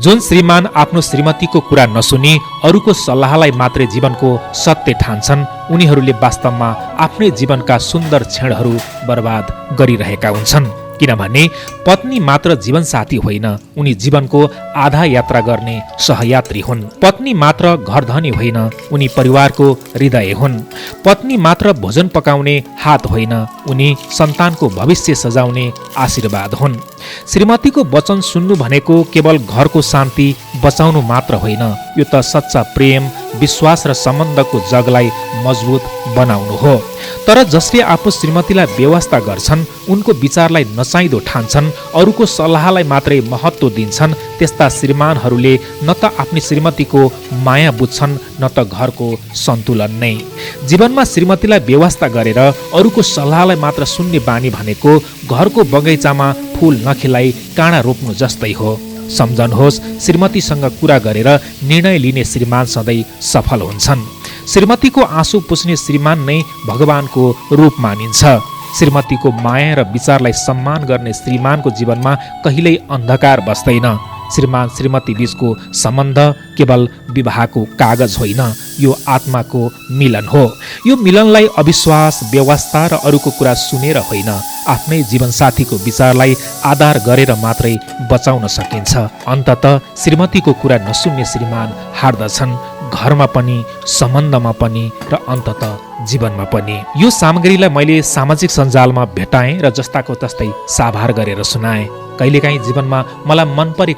जुन श्रीमान आफ्नो श्रीमतीको कुरा नसुनी अरूको सल्लाहलाई मात्रै जीवनको सत्य ठान्छन् उनीहरूले वास्तवमा आफ्नै जीवनका सुन्दर क्षणहरू बर्बाद गरिरहेका हुन्छन्। किनभने पत्नी मात्र जीवनसाथी होइन, उनी जीवनको आधा यात्रा गर्ने सहयात्री हुन्। पत्नी मात्र घरधनी होइन, उनी परिवारको हृदय हुन्। पत्नी मात्र भोजन पकाउने हात होइन, उनी सन्तानको भविष्य सजाउने आशीर्वाद हुन्। श्रीमतीको वचन सुन्नु भनेको केवल घरको शान्ति बचाउनु मात्र होइन, यो त सच्चा प्रेम, विश्वास र सम्बन्धको जगलाई मजबुत बनाउनु हो। तर जसले आफ्नो श्रीमतीलाई व्यवस्था गर्छन्, उनको विचारलाई नचाहिँदो ठान्छन्, अरूको सल्लाहलाई मात्रै महत्त्व दिन्छन्, त्यस्ता श्रीमानहरूले न त आफ्नो श्रीमतीको माया बुझ्छन् न त घरको सन्तुलन नै। जीवनमा श्रीमतीलाई व्यवस्था गरेर अरूको सल्लाहलाई मात्र सुन्ने बानी भनेको घरको बगैँचामा फूल नखिलाई काँडा रोप्नु जस्तै हो। सम्झनुहोस्, श्रीमतीसँग कुरा गरेर निर्णय लिने श्रीमान सधैँ सफल हुन्छन्। श्रीमतीको आँसु पुस्ने श्रीमान नै भगवानको रूप मानिन्छ। श्रीमतीको माया र विचारलाई सम्मान गर्ने श्रीमानको जीवनमा कहिल्यै अन्धकार बस्दैन। श्रीमान श्रीमती बीचको सम्बन्ध केवल विवाहको कागज होइन, यो आत्माको मिलन हो। यो मिलनलाई अविश्वास, व्यवस्था र अरूको कुरा सुनेर होइन, आफ्नै जीवनसाथीको विचारलाई आधार गरेर मात्रै बचाउन सकिन्छ। अन्ततः श्रीमतीको कुरा नसुन्ने श्रीमान हार्दछन्, घरमा पनि, सम्बन्धमा पनि र अन्ततः जीवनमा पनि। यो सामग्रीलाई मैले सामाजिक सञ्जालमा भेटाएँ र जस्ताको तस्तै साभार गरेर सुनाएँ। कहिलेकाहीँ जीवनमा मलाई मन परेको